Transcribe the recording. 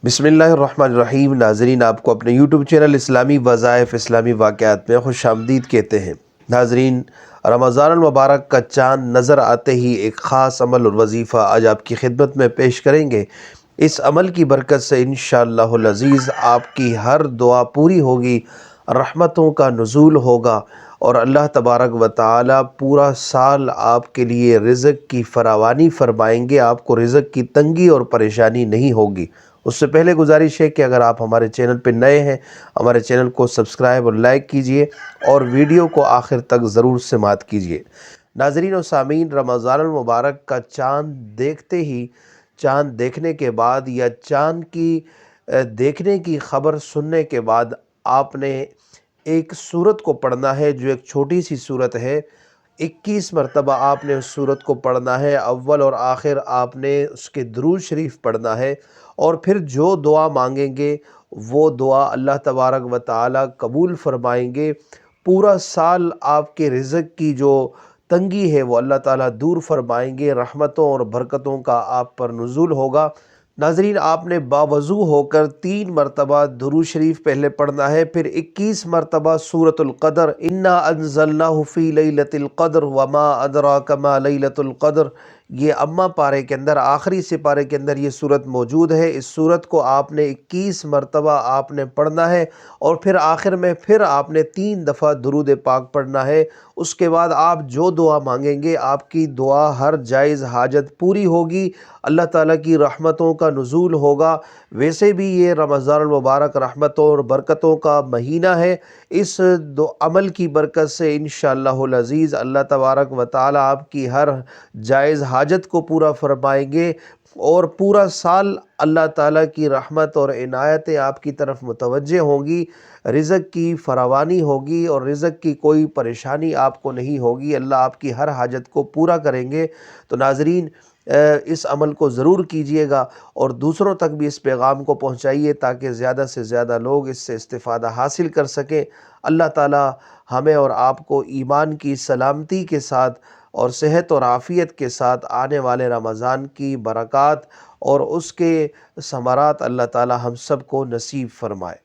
بسم اللہ الرحمن الرحیم۔ ناظرین، آپ کو اپنے یوٹیوب چینل اسلامی وظائف اسلامی واقعات میں خوش آمدید کہتے ہیں۔ ناظرین، رمضان المبارک کا چاند نظر آتے ہی ایک خاص عمل اور وظیفہ آج آپ کی خدمت میں پیش کریں گے۔ اس عمل کی برکت سے انشاءاللہ العزیز آپ کی ہر دعا پوری ہوگی، رحمتوں کا نزول ہوگا اور اللہ تبارک و تعالی پورا سال آپ کے لیے رزق کی فراوانی فرمائیں گے۔ آپ کو رزق کی تنگی اور پریشانی نہیں ہوگی۔ اس سے پہلے گزارش ہے کہ اگر آپ ہمارے چینل پہ نئے ہیں، ہمارے چینل کو سبسکرائب اور لائک کیجئے اور ویڈیو کو آخر تک ضرور سماعت کیجئے۔ ناظرین و سامعین، رمضان المبارک کا چاند دیکھتے ہی، چاند دیکھنے کے بعد یا چاند کی دیکھنے کی خبر سننے کے بعد آپ نے ایک سورت کو پڑھنا ہے، جو ایک چھوٹی سی سورت ہے۔ 21 مرتبہ آپ نے اس سورت کو پڑھنا ہے۔ اول اور آخر آپ نے اس کے درود شریف پڑھنا ہے، اور پھر جو دعا مانگیں گے وہ دعا اللہ تبارک و تعالی قبول فرمائیں گے۔ پورا سال آپ کے رزق کی جو تنگی ہے وہ اللہ تعالیٰ دور فرمائیں گے، رحمتوں اور برکتوں کا آپ پر نزول ہوگا۔ ناظرین، آپ نے باوضو ہو کر 3 مرتبہ درود شریف پہلے پڑھنا ہے، پھر 21 مرتبہ سورۃ القدر، انا انزلناہ فی لیلۃ القدر وما ادراک ما لیلۃ القدر، یہ اما پارے کے اندر، آخری سپارے کے اندر یہ سورت موجود ہے۔ اس سورت کو آپ نے 21 مرتبہ آپ نے پڑھنا ہے، اور پھر آخر میں پھر آپ نے 3 دفعہ درود پاک پڑھنا ہے۔ اس کے بعد آپ جو دعا مانگیں گے آپ کی دعا ہر جائز حاجت پوری ہوگی، اللہ تعالیٰ کی رحمتوں کا نزول ہوگا۔ ویسے بھی یہ رمضان المبارک رحمتوں اور برکتوں کا مہینہ ہے۔ اس عمل کی برکت سے انشاءاللہ العزیز اللہ تبارک و تعالیٰ آپ کی ہر جائز حاجت کو پورا فرمائیں گے، اور پورا سال اللہ تعالیٰ کی رحمت اور عنایتیں آپ کی طرف متوجہ ہوں گی، رزق کی فراوانی ہوگی اور رزق کی کوئی پریشانی آپ کو نہیں ہوگی۔ اللہ آپ کی ہر حاجت کو پورا کریں گے۔ تو ناظرین، اس عمل کو ضرور کیجئے گا اور دوسروں تک بھی اس پیغام کو پہنچائیے تاکہ زیادہ سے زیادہ لوگ اس سے استفادہ حاصل کر سکیں۔ اللہ تعالیٰ ہمیں اور آپ کو ایمان کی سلامتی کے ساتھ اور صحت اور عافیت کے ساتھ آنے والے رمضان کی برکات اور اس کے ثمرات اللہ تعالیٰ ہم سب کو نصیب فرمائے۔